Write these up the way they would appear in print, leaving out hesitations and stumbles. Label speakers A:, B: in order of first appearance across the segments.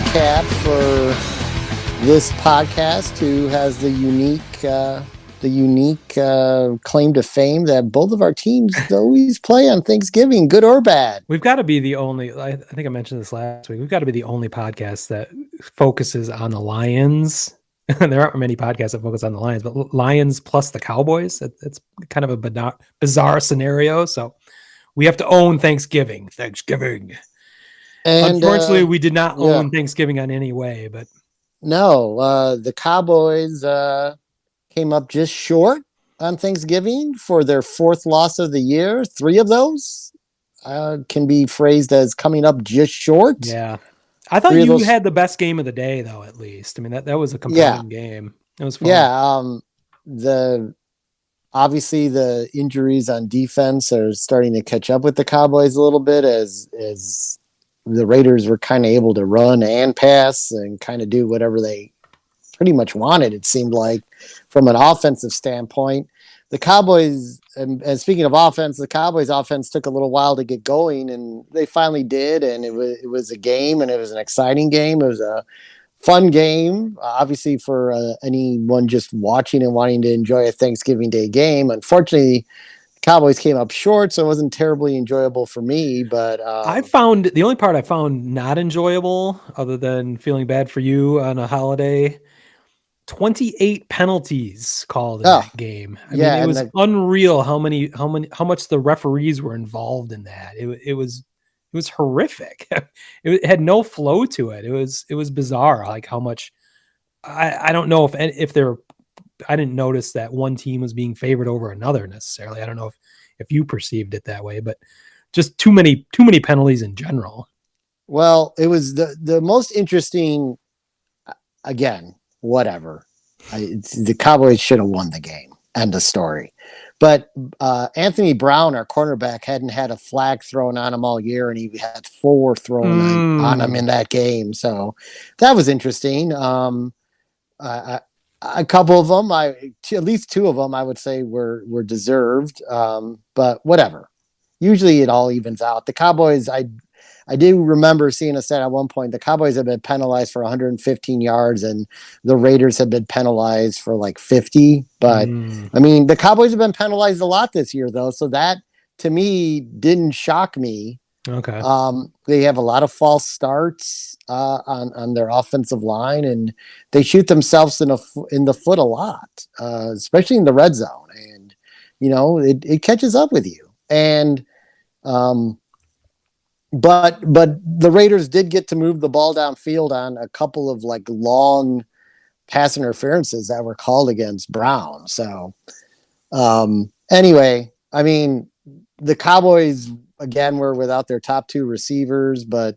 A: recap for this podcast, who has the unique claim to fame that both of our teams always play on Thanksgiving, good or bad.
B: We've got to be the only, I think I mentioned this last week, we've got to be the only podcast that focuses on the Lions. There aren't many podcasts that focus on the Lions, but Lions plus the Cowboys, it's kind of a bizarre scenario. So we have to own Thanksgiving. And unfortunately, we did not own Thanksgiving on any way, but
A: no, the Cowboys came up just short on Thanksgiving for their fourth loss of the year. 3 of those can be phrased as coming up just short.
B: Yeah. I thought you had the best game of the day, though, at least. I mean, that was a compelling game. It was fun.
A: Yeah. Obviously the injuries on defense are starting to catch up with the Cowboys a little bit as the Raiders were kind of able to run and pass and kind of do whatever they pretty much wanted, it seemed like, from an offensive standpoint. The Cowboys, and speaking of offense, the Cowboys offense took a little while to get going, and they finally did, and it was a game, and it was an exciting game. It was a fun game, obviously, for anyone just watching and wanting to enjoy a Thanksgiving Day game. Unfortunately, the Cowboys came up short, so it wasn't terribly enjoyable for me. But
B: I found the only part I found not enjoyable, other than feeling bad for you on a holiday, 28 penalties called in that game. I mean, it was unreal how much the referees were involved in that. It was horrific. It had no flow to it. It was bizarre. Like how much, I don't know if I didn't notice that one team was being favored over another necessarily. I don't know if you perceived it that way, but just too many penalties in general.
A: Well, it was the most interesting, again, whatever. The Cowboys should have won the game. End of story. But Anthony Brown, our cornerback, hadn't had a flag thrown on him all year, and he had 4 thrown on him in that game. So that was interesting. A couple of them, at least 2 of them, I would say were deserved. But whatever. Usually it all evens out. The Cowboys, I do remember seeing a stat at one point. The Cowboys have been penalized for 115 yards, and the Raiders have been penalized for like 50. But I mean, the Cowboys have been penalized a lot this year, though. So that, to me, didn't shock me.
B: Okay.
A: They have a lot of false starts on their offensive line, and they shoot themselves in the foot a lot, especially in the red zone. And it catches up with you. And But the Raiders did get to move the ball downfield on a couple of like long pass interferences that were called against Brown. So anyway, I mean, the Cowboys again were without their top 2 receivers, but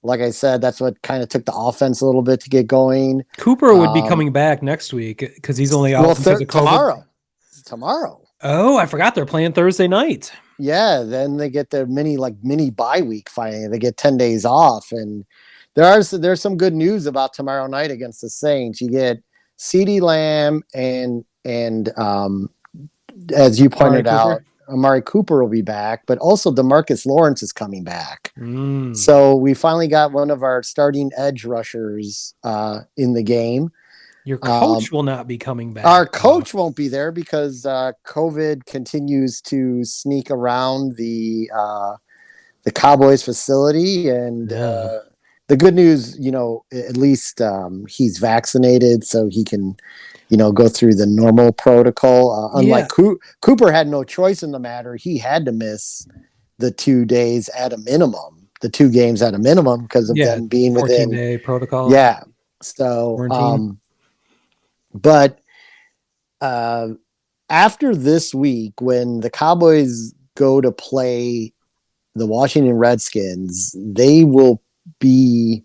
A: like I said, that's what kind of took the offense a little bit to get going.
B: Cooper would be coming back next week because he's only out because of COVID.
A: Tomorrow.
B: Oh, I forgot they're playing Thursday night.
A: Yeah, then they get their mini bye week finally. They get 10 days off, and there's some good news about tomorrow night against the Saints. You get CeeDee Lamb and as you pointed out, Amari Cooper will be back, but also DeMarcus Lawrence is coming back. So we finally got one of our starting edge rushers in the game.
B: Your coach will not be coming back.
A: Our coach won't be there because COVID continues to sneak around the Cowboys facility. And the good news, at least he's vaccinated, so he can, go through the normal protocol. Unlike Cooper had no choice in the matter. He had to miss the 2 days at a minimum, the 2 games at a minimum because of them being within
B: 14-day protocol.
A: Yeah. So, but after this week, when the Cowboys go to play the Washington Redskins, they will be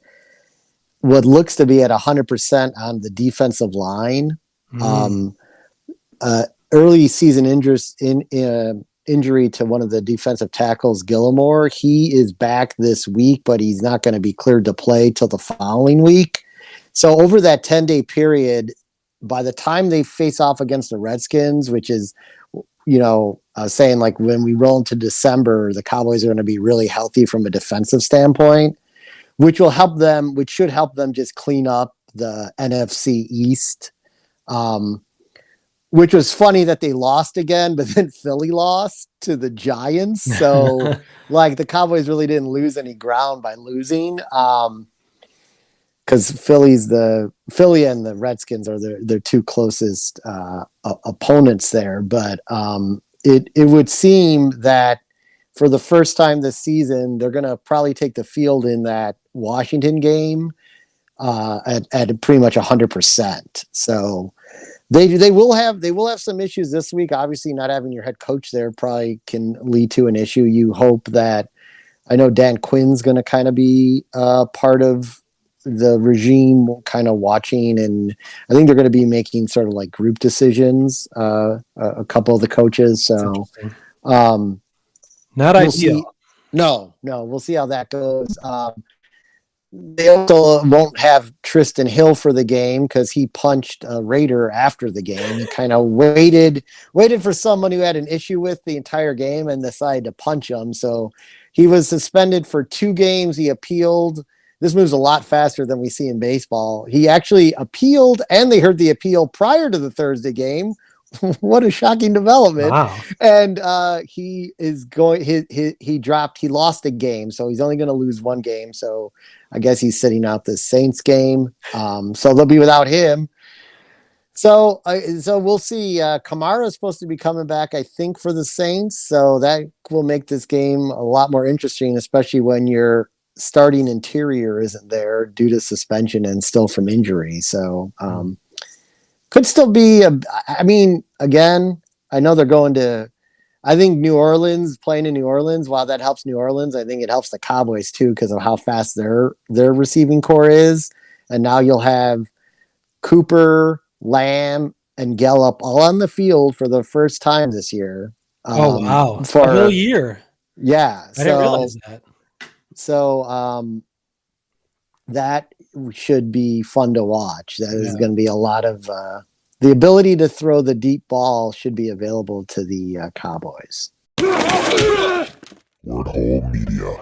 A: what looks to be at 100% on the defensive line. Early season injury to one of the defensive tackles, Gilmore. He is back this week, but he's not going to be cleared to play till the following week. So over that 10-day period, by the time they face off against the Redskins, which is, saying like when we roll into December, the Cowboys are going to be really healthy from a defensive standpoint. which will help them, which should help them just clean up the NFC East. Which was funny that they lost again, but then Philly lost to the Giants. So like the Cowboys really didn't lose any ground by losing. Because Philly and the Redskins are their two closest opponents there. But it would seem that for the first time this season, they're going to probably take the field in that Washington game at pretty much 100%. So they will have some issues this week. Obviously, not having your head coach there probably can lead to an issue. You hope that, I know Dan Quinn's going to kind of be part of the regime, kind of watching, and I think they're going to be making sort of like group decisions. A couple of the coaches, so
B: not
A: we'll
B: ideal.
A: see. No, we'll see how that goes. They also won't have Tristan Hill for the game because he punched a Raider after the game. He kind of waited for someone who had an issue with the entire game and decided to punch him. So he was suspended for 2 games. He appealed. This moves a lot faster than we see in baseball. He actually appealed, and they heard the appeal prior to the Thursday game. What a shocking development.
B: Wow.
A: And he lost a game, so he's only going to lose 1 game. So I guess he's sitting out the Saints game. So they'll be without him. So we'll see. Kamara is supposed to be coming back, I think, for the Saints. So that will make this game a lot more interesting, especially when your starting interior isn't there due to suspension and still from injury. So could still be again, I know they're going to, I think New Orleans, playing in New Orleans, while that helps New Orleans, I think it helps the Cowboys too because of how fast their receiving core is. And now you'll have Cooper, Lamb, and Gallup all on the field for the first time this year.
B: Oh, wow. For a whole year.
A: Yeah.
B: I didn't realize that.
A: So that should be fun to watch. That is going to be a lot of the ability to throw the deep ball should be available to the Cowboys.
C: Word Hole Media.